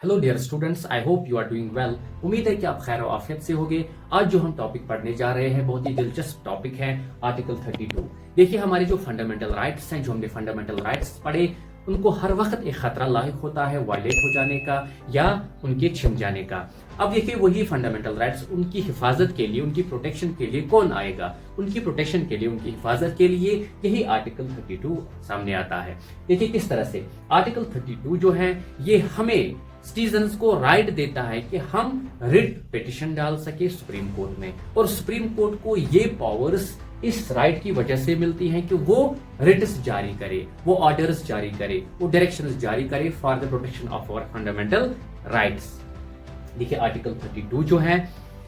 Hello dear students, I hope you are doing well. उम्मीद है कि आप खैर आफियत से होंगे। आज जो हम टॉपिक पढ़ने जा रहे हैं बहुत ही दिलचस्प टॉपिक है आर्टिकल 32। देखिए, हमारे जो फंडामेंटल राइट्स हैं, जो हमने फंडामेंटल राइट्स पढ़े, उनको हर वक्त एक खतरा लाहिक होता है वायलेट हो जाने का या उनके छिन जाने का। अब देखिए, वही फंडामेंटल राइट्स, उनकी हिफाजत के लिए, उनकी प्रोटेक्शन के लिए कौन आएगा? उनकी प्रोटेक्शन के लिए, उनकी हिफाजत के लिए यही आर्टिकल 32 सामने आता है। देखिए किस तरह से आर्टिकल 32 जो है ये हमें सिटीजन्स को राइट देता है कि हम रिट पिटिशन डाल सके सुप्रीम कोर्ट में, और सुप्रीम कोर्ट को ये पावर्स इस राइट की वजह से मिलती हैं कि वो रिट्स जारी करे, वो ऑर्डर्स जारी करे, वो डायरेक्शंस जारी करे for the protection of our fundamental rights. देखिए, आर्टिकल 32 जो है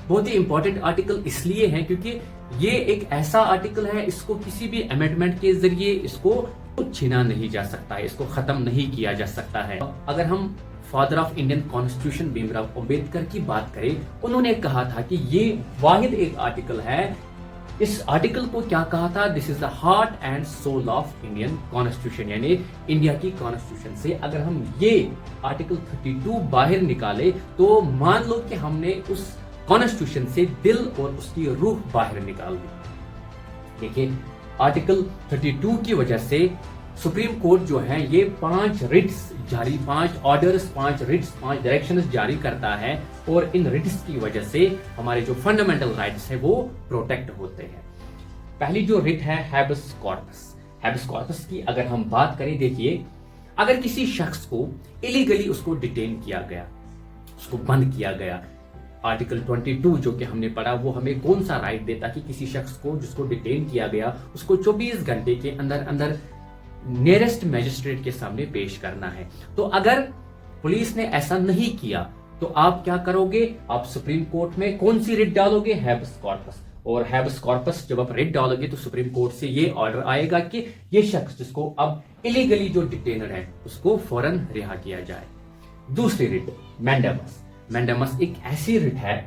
बहुत ही इंपॉर्टेंट आर्टिकल इसलिए है क्योंकि ये एक ऐसा आर्टिकल है, इसको किसी भी अमेंडमेंट के जरिए इसको छीना नहीं जा सकता है, इसको खत्म नहीं किया जा सकता है। अगर हम father of Indian constitution Bhimrao Ambedkar की बात करें, उन्होंने कहा था कि ये वाहिद एक आर्टिकल है। इस आर्टिकल को क्या कहा था? This is the heart and soul of Indian constitution, यानी इंडिया की कॉन्स्टिट्यूशन से अगर हम ये आर्टिकल 32 बाहर निकाले तो मान लो कि हमने उस कॉन्स्टिट्यूशन से दिल और उसकी रूह बाहर निकाल दी। देखिए, आर्टिकल 32 की वजह से सुप्रीम कोर्ट जो है ये 5 रिट्स जारी, 5 ऑर्डर्स, 5 रिट्स, 5 डायरेक्शंस जारी करता है, और इन रिट्स की वजह से हमारे जो फंडामेंटल राइट्स है वो प्रोटेक्ट होते हैं। पहली जो रिट है हैबस कॉर्पस। हैबस कॉर्पस की अगर हम बात करें, देखिए, अगर किसी शख्स को इलीगली उसको डिटेन किया गया, उसको बंद किया गया, आर्टिकल 22 जो कि हमने पढ़ा वो हमें कौन सा राइट देता कि किसी शख्स को जिसको डिटेन किया गया उसको 24 घंटे के अंदर अंदर नियरेस्ट मैजिस्ट्रेट के सामने पेश करना है। तो अगर पुलिस ने ऐसा नहीं किया तो आप क्या करोगे? आप सुप्रीम कोर्ट में कौन सी रिट डालोगे? Habeas corpus. और हैबस कॉर्पस जब आप रिट डालोगे तो सुप्रीम कोर्ट से ये ऑर्डर आएगा कि ये शख्स जिसको अब इलीगली जो डिटेनर है उसको फौरन रिहा किया जाए। दूसरी रिट मैंडेमस। मैंडेमस एक ऐसी रिट है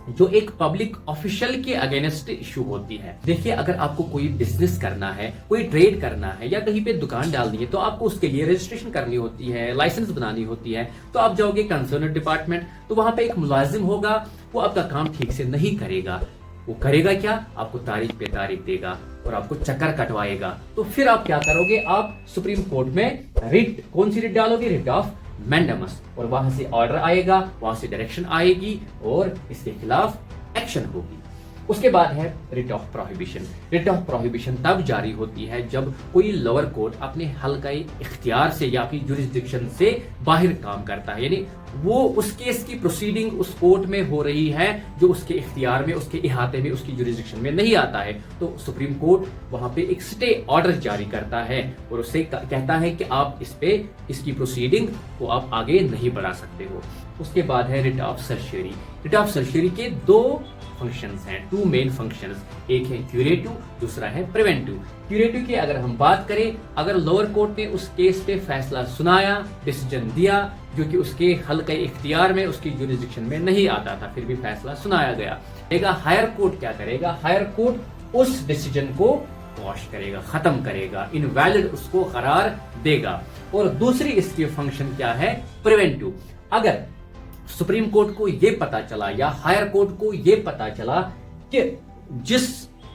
जो एक पब्लिक ऑफिशियल के अगेंस्ट इशू होती है। देखिए, अगर आपको कोई बिजनेस करना है, कोई ट्रेड करना है या कहीं पे दुकान डालनी है तो आपको उसके लिए रजिस्ट्रेशन करनी होती है, लाइसेंस बनानी होती है। तो आप जाओगे कंसर्न डिपार्टमेंट, तो वहां पे एक मुलाजिम होगा, वो आपका काम ठीक से नहीं करेगा। वो करेगा क्या? आपको तारीख पे तारीख देगा और आपको चक्कर कटवाएगा। तो फिर आप क्या करोगे? आप सुप्रीम कोर्ट में रिट, कौन सी रिट डालोगे? रिट ऑफ मैंडेमस, और वहां से ऑर्डर आएगा, वहां से डायरेक्शन आएगी और इसके खिलाफ एक्शन होगी। उसके बाद है writ of prohibition. Writ of prohibition तब जारी होती है जब कोई लोअर कोर्ट अपने हल्काई इख्तियार से या अपनी जुरिस्डिक्शन से बाहर काम करता है, यानी वो उस केस की प्रोसीडिंग उस कोर्ट में हो रही है जो उसके इख्तियार में, उसके इहाते में, उसकी जुरिस्डिक्शन में नहीं आता है। तो सुप्रीम कोर्ट वहां पे एक स्टे ऑर्डर जारी करता है और उससे कहता है कि आप इस पे, इसकी प्रोसीडिंग को आप आगे नहीं बढ़ा सकते हो। उसके बाद है रिट ऑफ सर्शियरी। रिट ऑफ सर्शियरी के 2 फंक्शंस हैं, 2 मेन फंक्शंस, एक है क्यूरेटिव, दूसरा है प्रिवेंटिव। क्यूरेटिव की अगर हम बात करें, अगर लोअर कोर्ट ने उस केस पे फैसला सुनाया, डिसीजन दिया जो कि उसके हल्के इख्तियार में, उसकी जुरिस्डिक्शन में नहीं आता था, फिर भी फैसला सुनाया गया, हायर कोर्ट क्या करेगा? हायर कोर्ट उस डिसीजन को क्वॉश करेगा, खत्म करेगा, इनवैलिड उसको करार देगा। और दूसरी इसकी फंक्शन क्या है? प्रिवेंटिव। अगर सुप्रीम कोर्ट को यह पता चला या हायर कोर्ट को यह पता चला कि जिस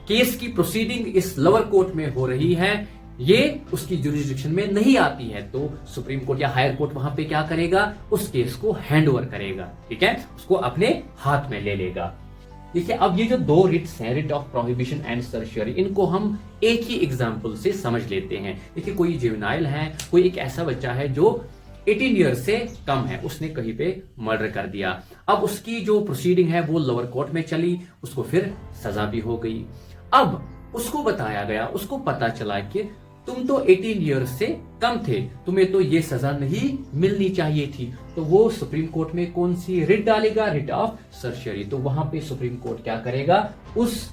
केस की प्रोसीडिंग इस लोअर कोर्ट में हो रही है ये उसकी जुरिस्डिक्शन में नहीं आती है, तो सुप्रीम कोर्ट या हायर कोर्ट वहां पे क्या करेगा? उस केस को हैंड ओवर करेगा, ठीक है, उसको अपने हाथ में ले लेगा। देखिए, अब ये जो 2 रिट्स हैं, रिट ऑफ प्रोहिबिशन एंड सर्शियरी, इनको हम एक ही एग्जाम्पल से समझ लेते हैं। देखिए, कोई जुवेनाइल है, कोई एक ऐसा बच्चा है जो 18 ईयर्स से कम है, उसने कहीं पे मर्डर कर दिया। अब उसकी जो प्रोसीडिंग है वो लोअर कोर्ट में चली, उसको फिर सजा भी हो गई। अब उसको बताया गया, उसको पता चला कि तुम तो 18 ईयर्स से कम थे, तुम्हें तो ये सजा नहीं मिलनी चाहिए थी। तो वो सुप्रीम कोर्ट में कौन सी रिट डालेगा? Writ of सर्शियरी। तो वहां पे सुप्रीम कोर्ट क्या करेगा? उस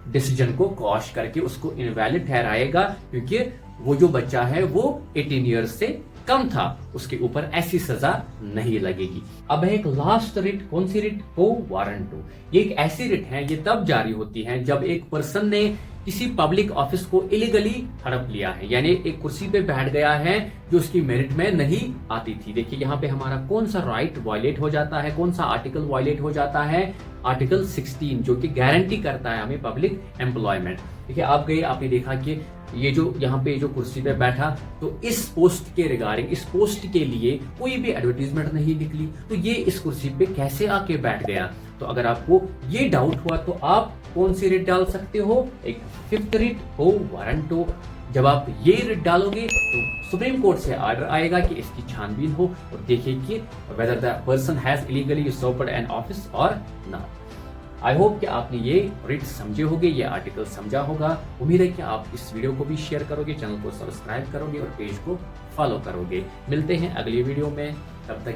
डिसीजन को क्वॉश करके उसको इनवैलिड ठहराएगा, क्योंकि वो जो बच्चा है वो 18 ईयर्स से कम था, उसके ऊपर ऐसी सजा नहीं लगेगी। अब है एक लास्ट रिट, कौन सी रिट? वो वारंट। ये एक ऐसी रिट है, ये तब जारी होती है जब एक पर्सन ने किसी पब्लिक ऑफिस को इलीगली हड़प लिया है, यानी एक कुर्सी पे बैठ गया है जो उसकी मेरिट में नहीं आती थी। देखिए यहाँ पे हमारा कौन सा राइट वायलेट हो जाता है, कौन सा आर्टिकल वायलेट हो जाता है, आर्टिकल 16 जो कि गारंटी करता है हमें पब्लिक एम्प्लॉयमेंट। देखिए आप गए, आपने देखा कि ये जो यहाँ पे जो कुर्सी पे बैठा, तो इस पोस्ट के रिगार्डिंग, इस पोस्ट के लिए कोई भी एडवर्टीजमेंट नहीं निकली, तो ये इस कुर्सी पे कैसे आके बैठ गया। तो अगर आपको ये डाउट हुआ तो आप कौन सी रिट डाल सकते हो, एक 5th रिट हो, वारंट हो। जब आप ये रिट डालोगे तो सुप्रीम कोर्ट से ऑर्डर आएगा कि इसकी छानबीन हो और देखिए कि whether the person has illegally usurped an office और नॉट। आई होप कि आपने ये रिट समझे होंगे, ये आर्टिकल समझा होगा। उम्मीद है कि आप इस वीडियो को भी शेयर करोगे, चैनल को सब्सक्राइब करोगे और पेज को फॉलो करोगे। मिलते हैं अगली वीडियो में, तब तक